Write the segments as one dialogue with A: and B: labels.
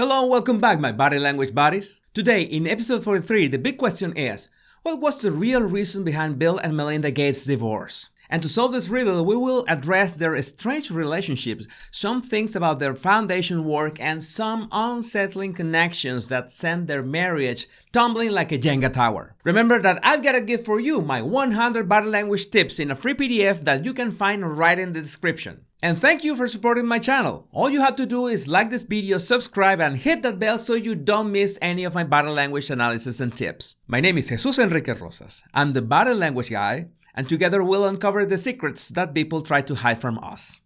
A: Hello and welcome back, my body language buddies. Today, in episode 43, the big question is, what was the real reason behind Bill and Melinda Gates' divorce? And to solve this riddle, we will address their strange relationships, some things about their foundation work, and some unsettling connections that sent their marriage tumbling like a Jenga tower. Remember that I've got a gift for you, my 100 body language tips in a free PDF that you can find right in the description. And thank you for supporting my channel. All you have to do is like this video, subscribe, and hit that bell so you don't miss any of my body language analysis and tips. My name is Jesus Enrique Rosas. I'm the body language guy, and together we'll uncover the secrets that people try to hide from us.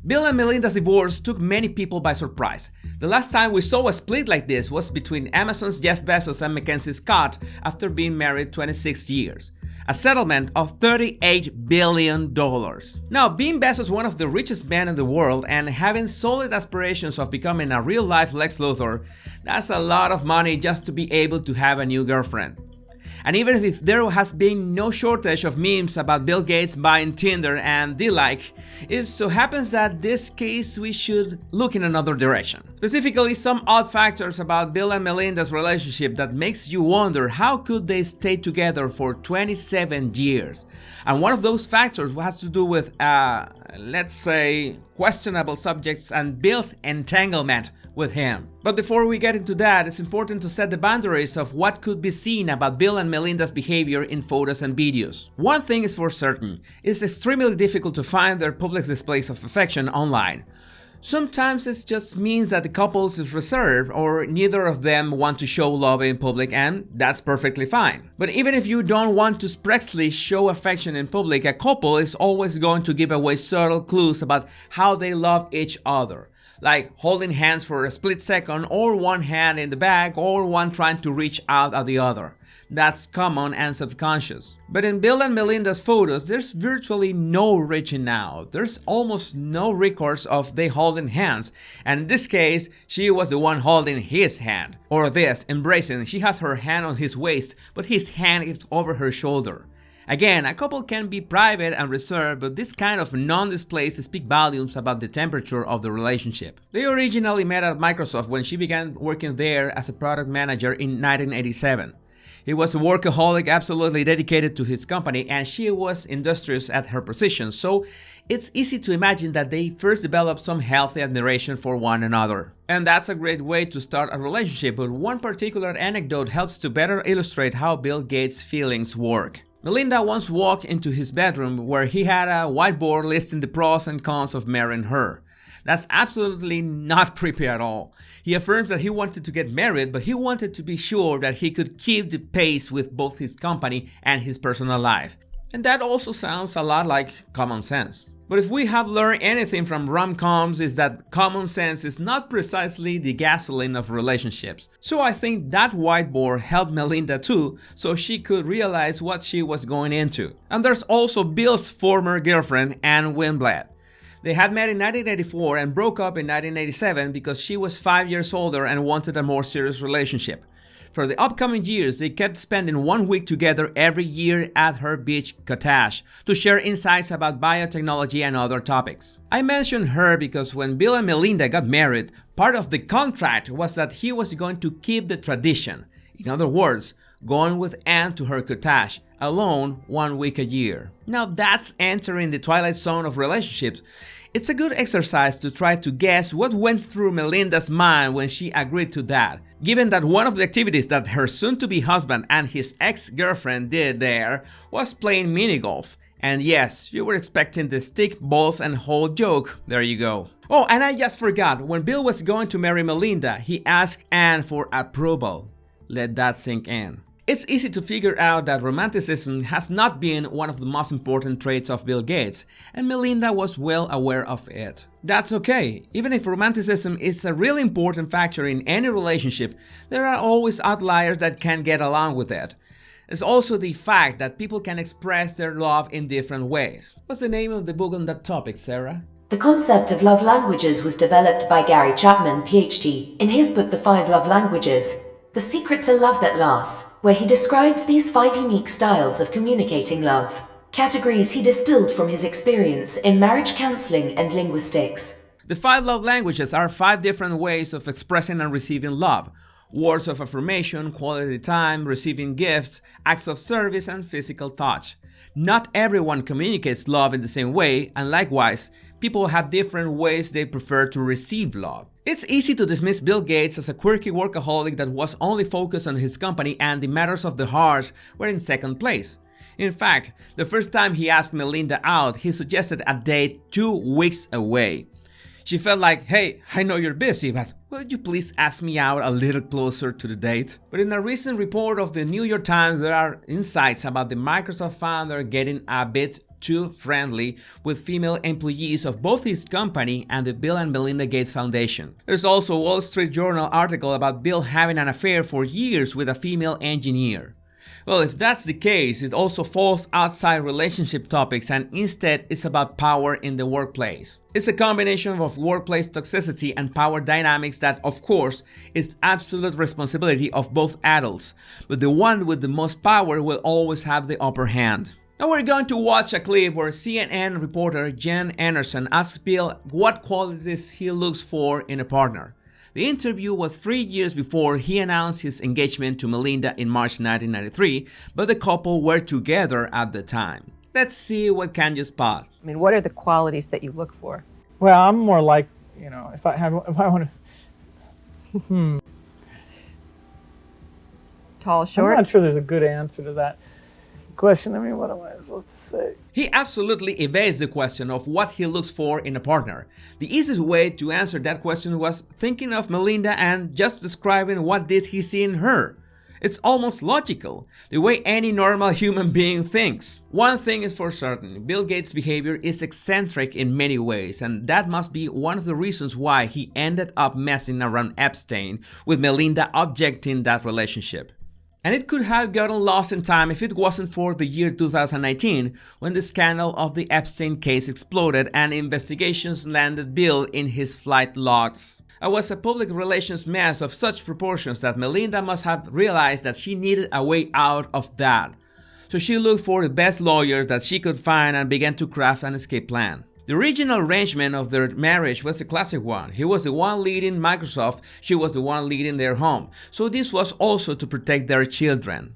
A: Bill and Melinda's divorce took many people by surprise. The last time we saw a split like this was between Amazon's Jeff Bezos and Mackenzie Scott after being married 26 years. A settlement of $38 billion. Now, being Bezos one of the richest men in the world and having solid aspirations of becoming a real-life Lex Luthor, that's a lot of money just to be able to have a new girlfriend. And even if there has been no shortage of memes about Bill Gates buying Tinder and the like, it so happens that this case we should look in another direction. Specifically, some odd factors about Bill and Melinda's relationship that makes you wonder how could they stay together for 27 years. And one of those factors has to do with, let's say, questionable subjects and Bill's entanglement with him. But before we get into that, it's important to set the boundaries of what could be seen about Bill and Melinda's behavior in photos and videos. One thing is for certain, it's extremely difficult to find their public displays of affection online. Sometimes it just means that the couple is reserved or neither of them want to show love in public, and that's perfectly fine. But even if you don't want to expressly show affection in public, a couple is always going to give away subtle clues about how they love each other. Like holding hands for a split second, or one hand in the back, or one trying to reach out at the other. That's common and subconscious. But in Bill and Melinda's photos, there's virtually no reaching out. There's almost no records of they holding hands. And in this case, she was the one holding his hand. Or this, embracing, she has her hand on his waist, but his hand is over her shoulder. Again, a couple can be private and reserved, but this kind of non-displays speak volumes about the temperature of the relationship. They originally met at Microsoft when she began working there as a product manager in 1987. He was a workaholic, absolutely dedicated to his company, and she was industrious at her position, so it's easy to imagine that they first developed some healthy admiration for one another. And that's a great way to start a relationship, but one particular anecdote helps to better illustrate how Bill Gates' feelings work. Melinda once walked into his bedroom where he had a whiteboard listing the pros and cons of marrying her. That's absolutely not creepy at all. He affirms that he wanted to get married, but he wanted to be sure that he could keep the pace with both his company and his personal life. And that also sounds a lot like common sense. But if we have learned anything from rom-coms, is that common sense is not precisely the gasoline of relationships. So I think that whiteboard helped Melinda too, so she could realize what she was going into. And there's also Bill's former girlfriend, Ann Winblad. They had met in 1984 and broke up in 1987 because she was 5 years older and wanted a more serious relationship. For the upcoming years, they kept spending 1 week together every year at her beach cottage to share insights about biotechnology and other topics. I mentioned her because when Bill and Melinda got married, part of the contract was that he was going to keep the tradition. In other words, going with Anne to her cottage, alone 1 week a year. Now that's entering the twilight zone of relationships. It's a good exercise to try to guess what went through Melinda's mind when she agreed to that, given that one of the activities that her soon-to-be husband and his ex-girlfriend did there was playing mini-golf. And yes, you were expecting the stick, balls, and hole joke. There you go. Oh, and I just forgot, when Bill was going to marry Melinda, he asked Anne for approval. Let that sink in. It's easy to figure out that romanticism has not been one of the most important traits of Bill Gates, and Melinda was well aware of it. That's okay. Even if romanticism is a really important factor in any relationship, there are always outliers that can get along with it. It's also the fact that people can express their love in different ways. What's the name of the book on that topic, Sarah?
B: The concept of love languages was developed by Gary Chapman, PhD, in his book The 5 Love Languages. The Secret to Love That Lasts, where he describes these 5 unique styles of communicating love, categories he distilled from his experience in marriage counseling and linguistics.
A: The 5 love languages are 5 different ways of expressing and receiving love. Words of affirmation, quality time, receiving gifts, acts of service, and physical touch. Not everyone communicates love in the same way, and likewise, people have different ways they prefer to receive love. It's easy to dismiss Bill Gates as a quirky workaholic that was only focused on his company and the matters of the heart were in second place. In fact, the first time he asked Melinda out, he suggested a date 2 weeks away. She felt like, hey, I know you're busy, but will you please ask me out a little closer to the date? But in a recent report of the New York Times, there are insights about the Microsoft founder getting a bit too friendly with female employees of both his company and the Bill and Melinda Gates Foundation. There's also a Wall Street Journal article about Bill having an affair for years with a female engineer. Well, if that's the case, it also falls outside relationship topics and instead it's about power in the workplace. It's a combination of workplace toxicity and power dynamics that, of course, is absolute responsibility of both adults, but the one with the most power will always have the upper hand. Now we're going to watch a clip where CNN reporter Jen Anderson asks Bill what qualities he looks for in a partner. The interview was 3 years before he announced his engagement to Melinda in March 1993, but the couple were together at the time. Let's see what can you spot.
C: I mean, what are the qualities that you look for?
D: Well, I'm more like, if I want to.
C: Tall, short?
D: I'm not sure there's a good answer to that question. I mean, what am I supposed to say?
A: He absolutely evades the question of what he looks for in a partner. The easiest way to answer that question was thinking of Melinda and just describing what did he see in her. It's almost logical, the way any normal human being thinks. One thing is for certain, Bill Gates' behavior is eccentric in many ways, and that must be one of the reasons why he ended up messing around Epstein, with Melinda objecting that relationship. And it could have gotten lost in time if it wasn't for the year 2019, when the scandal of the Epstein case exploded and investigations landed Bill in his flight logs. It was a public relations mess of such proportions that Melinda must have realized that she needed a way out of that. So she looked for the best lawyers that she could find and began to craft an escape plan. The original arrangement of their marriage was a classic one. He was the one leading Microsoft, she was the one leading their home. So this was also to protect their children.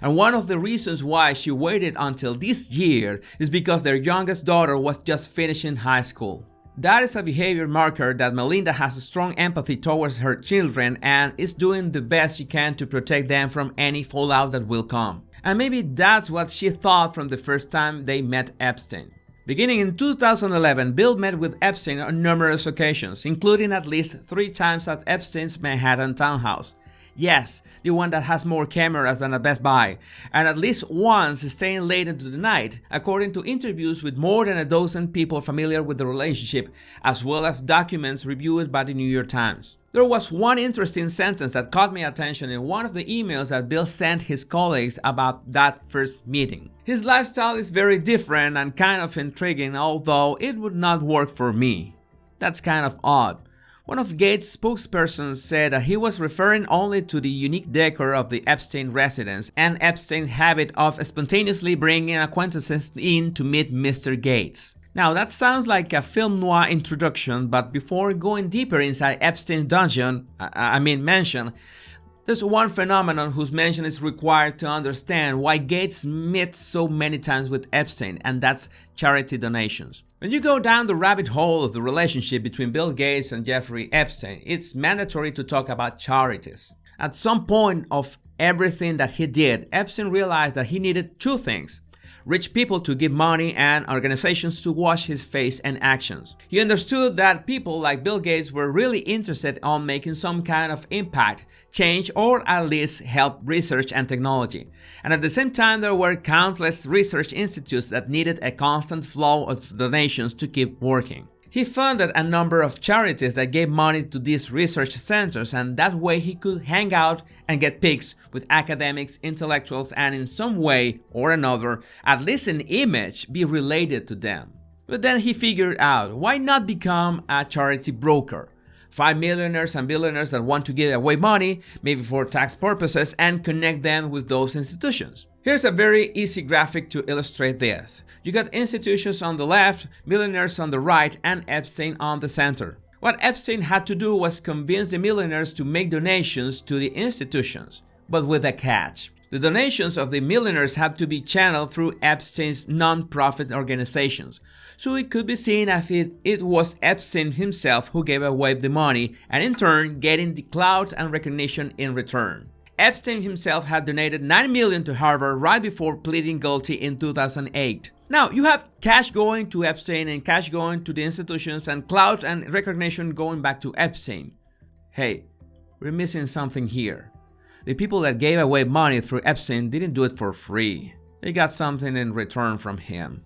A: And one of the reasons why she waited until this year is because their youngest daughter was just finishing high school. That is a behavior marker that Melinda has a strong empathy towards her children and is doing the best she can to protect them from any fallout that will come. And maybe that's what she thought from the first time they met Epstein. Beginning in 2011, Bill met with Epstein on numerous occasions, including at least 3 times at Epstein's Manhattan townhouse. Yes, the one that has more cameras than a Best Buy, and at least once staying late into the night, according to interviews with more than a dozen people familiar with the relationship, as well as documents reviewed by the New York Times. There was one interesting sentence that caught my attention in one of the emails that Bill sent his colleagues about that first meeting. His lifestyle is very different and kind of intriguing, although it would not work for me. That's kind of odd. One of Gates' spokespersons said that he was referring only to the unique decor of the Epstein residence and Epstein's habit of spontaneously bringing acquaintances in to meet Mr. Gates. Now that sounds like a film noir introduction, but before going deeper inside Epstein's mansion, there's one phenomenon whose mention is required to understand why Gates met so many times with Epstein, and that's charity donations. When you go down the rabbit hole of the relationship between Bill Gates and Jeffrey Epstein, it's mandatory to talk about charities. At some point of everything that he did, Epstein realized that he needed 2 things: rich people to give money and organizations to watch his face and actions. He understood that people like Bill Gates were really interested in making some kind of impact, change, or at least help research and technology. And at the same time, there were countless research institutes that needed a constant flow of donations to keep working. He funded a number of charities that gave money to these research centers, and that way he could hang out and get pics with academics, intellectuals, and in some way or another, at least in image, be related to them. But then he figured out, why not become a charity broker? 5 millionaires and billionaires that want to give away money, maybe for tax purposes, and connect them with those institutions. Here's a very easy graphic to illustrate this. You got institutions on the left, millionaires on the right, and Epstein on the center. What Epstein had to do was convince the millionaires to make donations to the institutions, but with a catch. The donations of the millionaires had to be channeled through Epstein's non-profit organizations, so it could be seen as if it was Epstein himself who gave away the money and in turn getting the clout and recognition in return. Epstein himself had donated $9 million to Harvard right before pleading guilty in 2008. Now, you have cash going to Epstein and cash going to the institutions and clout and recognition going back to Epstein. Hey, we're missing something here. The people that gave away money through Epstein didn't do it for free. They got something in return from him.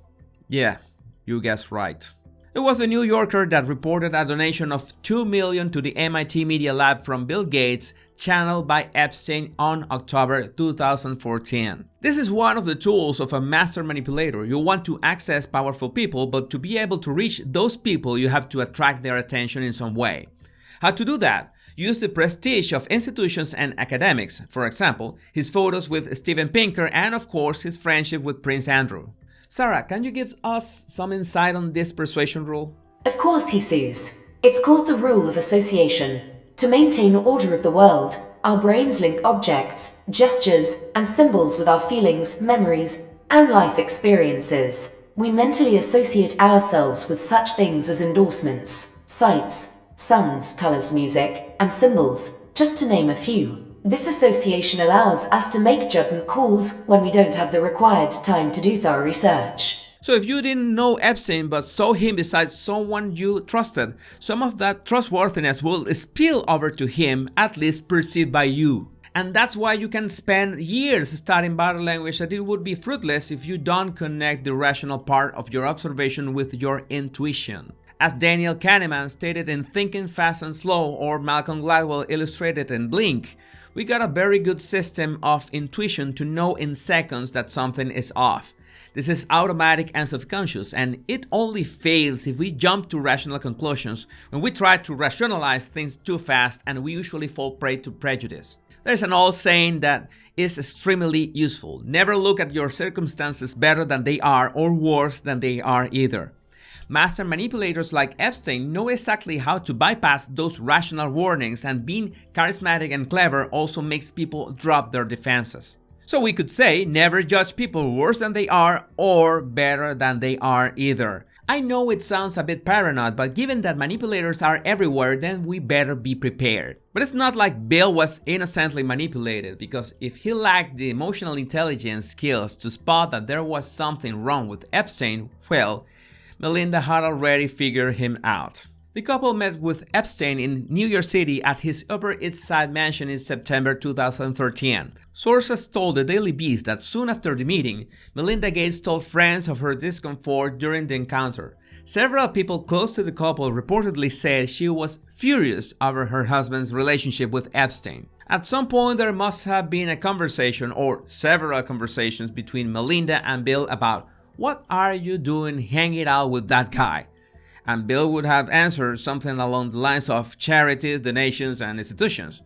A: Yeah, you guessed right. It was the New Yorker that reported a donation of $2 million to the MIT Media Lab from Bill Gates, channeled by Epstein on October 2014. This is one of the tools of a master manipulator. You want to access powerful people, but to be able to reach those people, you have to attract their attention in some way. How to do that? Use the prestige of institutions and academics, for example, his photos with Steven Pinker and of course his friendship with Prince Andrew. Sarah, can you give us some insight on this persuasion rule?
B: Of course, Jesus. It's called the rule of association. To maintain order of the world, our brains link objects, gestures, and symbols with our feelings, memories, and life experiences. We mentally associate ourselves with such things as endorsements, sights, sounds, colors, music, and symbols, just to name a few. This association allows us to make judgment calls when we don't have the required time to do thorough research.
A: So if you didn't know Epstein but saw him beside someone you trusted, some of that trustworthiness will spill over to him, at least perceived by you. And that's why you can spend years studying body language that it would be fruitless if you don't connect the rational part of your observation with your intuition. As Daniel Kahneman stated in Thinking Fast and Slow, or Malcolm Gladwell illustrated in Blink, we got a very good system of intuition to know in seconds that something is off. This is automatic and subconscious, and it only fails if we jump to rational conclusions when we try to rationalize things too fast, and we usually fall prey to prejudice. There's an old saying that is extremely useful. Never look at your circumstances better than they are or worse than they are either. Master manipulators like Epstein know exactly how to bypass those rational warnings, and being charismatic and clever also makes people drop their defenses. So we could say, never judge people worse than they are or better than they are either. I know it sounds a bit paranoid, but given that manipulators are everywhere, then we better be prepared. But it's not like Bill was innocently manipulated, because if he lacked the emotional intelligence skills to spot that there was something wrong with Epstein, well, Melinda had already figured him out. The couple met with Epstein in New York City at his Upper East Side mansion in September 2013. Sources told the Daily Beast that soon after the meeting, Melinda Gates told friends of her discomfort during the encounter. Several people close to the couple reportedly said she was furious over her husband's relationship with Epstein. At some point, there must have been a conversation or several conversations between Melinda and Bill about, "What are you doing hanging out with that guy?" And Bill would have answered something along the lines of charities, donations, and institutions.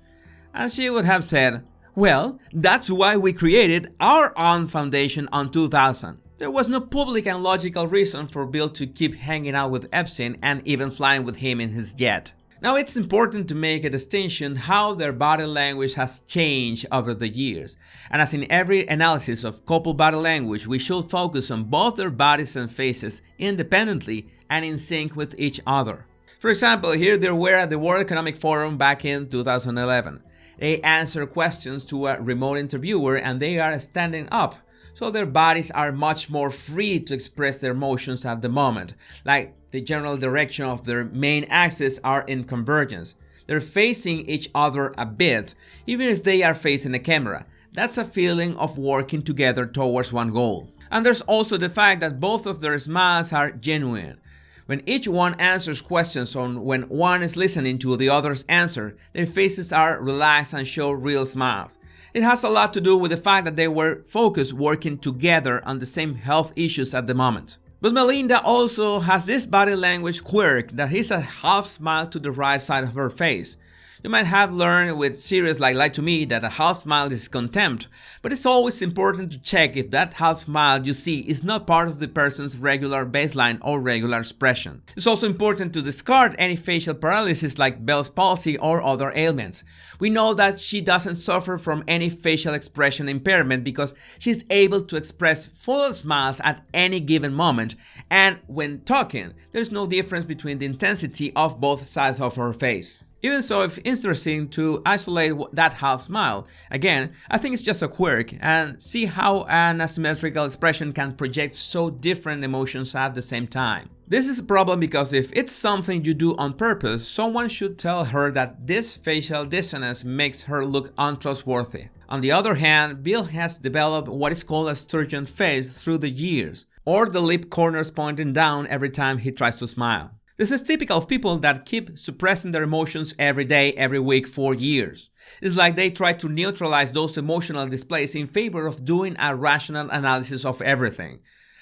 A: And she would have said, "Well, that's why we created our own foundation in 2000. There was no public and logical reason for Bill to keep hanging out with Epstein and even flying with him in his jet." Now, it's important to make a distinction how their body language has changed over the years. And as in every analysis of couple body language, we should focus on both their bodies and faces independently and in sync with each other. For example, here they were at the World Economic Forum back in 2011. They answer questions to a remote interviewer and they are standing up. So their bodies are much more free to express their emotions at the moment, like the general direction of their main axis are in convergence. They're facing each other a bit, even if they are facing a camera. That's a feeling of working together towards one goal. And there's also the fact that both of their smiles are genuine. When each one answers questions on when one is listening to the other's answer, their faces are relaxed and show real smiles. It has a lot to do with the fact that they were focused working together on the same health issues at the moment. But Melinda also has this body language quirk that is a half smile to the right side of her face. You might have learned with series like Lie to Me that a half smile is contempt, but it's always important to check if that half smile you see is not part of the person's regular baseline or regular expression. It's also important to discard any facial paralysis like Bell's palsy or other ailments. We know that she doesn't suffer from any facial expression impairment because she's able to express full smiles at any given moment, and when talking, there's no difference between the intensity of both sides of her face. Even so, it's interesting to isolate that half smile. Again, I think it's just a quirk, and see how an asymmetrical expression can project so different emotions at the same time. This is a problem because if it's something you do on purpose, someone should tell her that this facial dissonance makes her look untrustworthy. On the other hand, Bill has developed what is called a Sturgeon face through the years, or the lip corners pointing down every time he tries to smile. This is typical of people that keep suppressing their emotions every day, every week for years. It's like they try to neutralize those emotional displays in favor of doing a rational analysis of everything.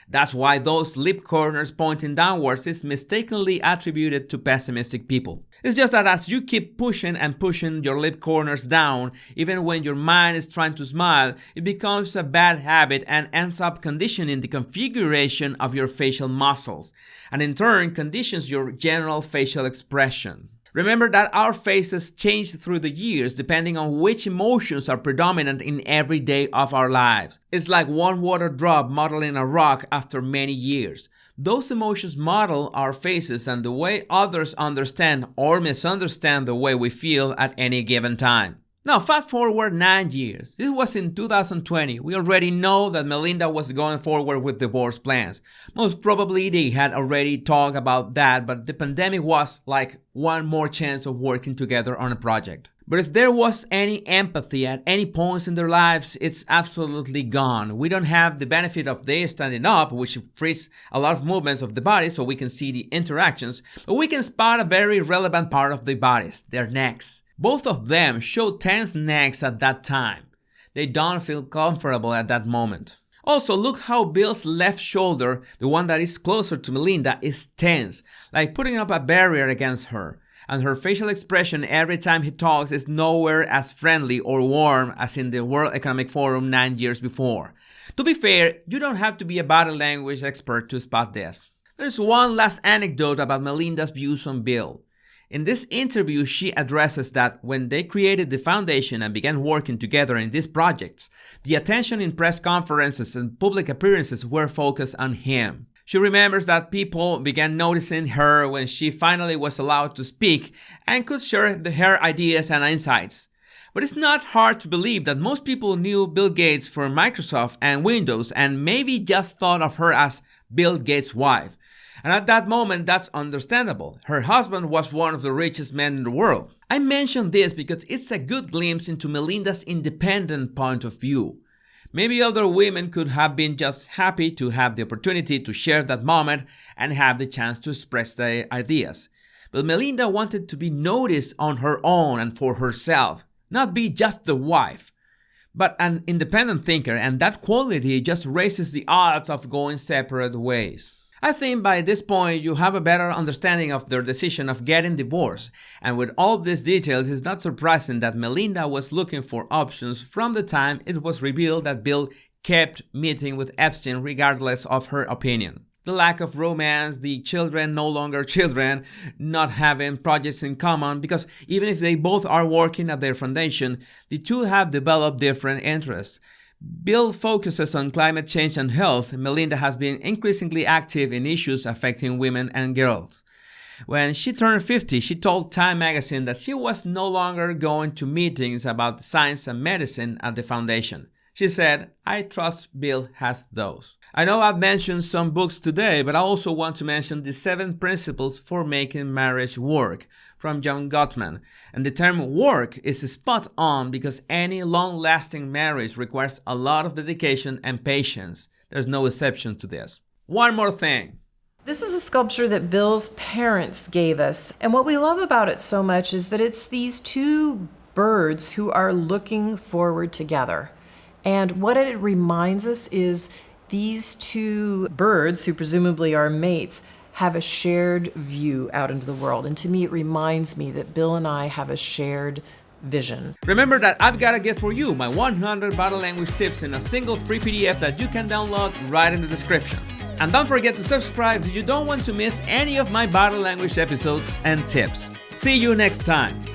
A: That's why those lip corners pointing downwards is mistakenly attributed to pessimistic people. It's just that as you keep pushing and pushing your lip corners down, even when your mind is trying to smile, it becomes a bad habit and ends up conditioning the configuration of your facial muscles, and in turn conditions your general facial expression. Remember that our faces change through the years depending on which emotions are predominant in every day of our lives. It's like one water drop modeling a rock after many years. Those emotions model our faces and the way others understand or misunderstand the way we feel at any given time. Now, fast forward 9 years. This was in 2020. We already know that Melinda was going forward with divorce plans. Most probably they had already talked about that, but the pandemic was like one more chance of working together on a project. But if there was any empathy at any points in their lives, it's absolutely gone. We don't have the benefit of they standing up, which frees a lot of movements of the body so we can see the interactions, but we can spot a very relevant part of the bodies, their necks. Both of them show tense necks at that time. They don't feel comfortable at that moment. Also, look how Bill's left shoulder, the one that is closer to Melinda, is tense, like putting up a barrier against her. And her facial expression every time he talks is nowhere as friendly or warm as in the World Economic Forum 9 years before. To be fair, you don't have to be a body language expert to spot this. There's one last anecdote about Melinda's views on Bill. In this interview, she addresses that when they created the foundation and began working together in these projects, the attention in press conferences and public appearances were focused on him. She remembers that people began noticing her when she finally was allowed to speak and could share her ideas and insights. But it's not hard to believe that most people knew Bill Gates from Microsoft and Windows and maybe just thought of her as Bill Gates' wife. And at that moment, that's understandable. Her husband was one of the richest men in the world. I mention this because it's a good glimpse into Melinda's independent point of view. Maybe other women could have been just happy to have the opportunity to share that moment and have the chance to express their ideas. But Melinda wanted to be noticed on her own and for herself, not be just the wife, but an independent thinker, and that quality just raises the odds of going separate ways. I think by this point you have a better understanding of their decision of getting divorced, and with all these details it's not surprising that Melinda was looking for options from the time it was revealed that Bill kept meeting with Epstein regardless of her opinion. The lack of romance, the children no longer children, not having projects in common, because even if they both are working at their foundation, the two have developed different interests. Bill focuses on climate change and health. Melinda has been increasingly active in issues affecting women and girls. When she turned 50, she told Time magazine that she was no longer going to meetings about science and medicine at the foundation. She said, "I trust Bill has those." I know I've mentioned some books today, but I also want to mention the 7 Principles for Making Marriage Work from John Gottman. And the term work is spot on because any long-lasting marriage requires a lot of dedication and patience. There's no exception to this. One more thing.
E: This is a sculpture that Bill's parents gave us. And what we love about it so much is that it's these 2 birds who are looking forward together. And what it reminds us is these two birds, who presumably are mates, have a shared view out into the world. And to me, it reminds me that Bill and I have a shared vision.
A: Remember that I've got a gift for you, my 100 body language tips in a single free PDF that you can download right in the description. And don't forget to subscribe if you don't want to miss any of my body language episodes and tips. See you next time.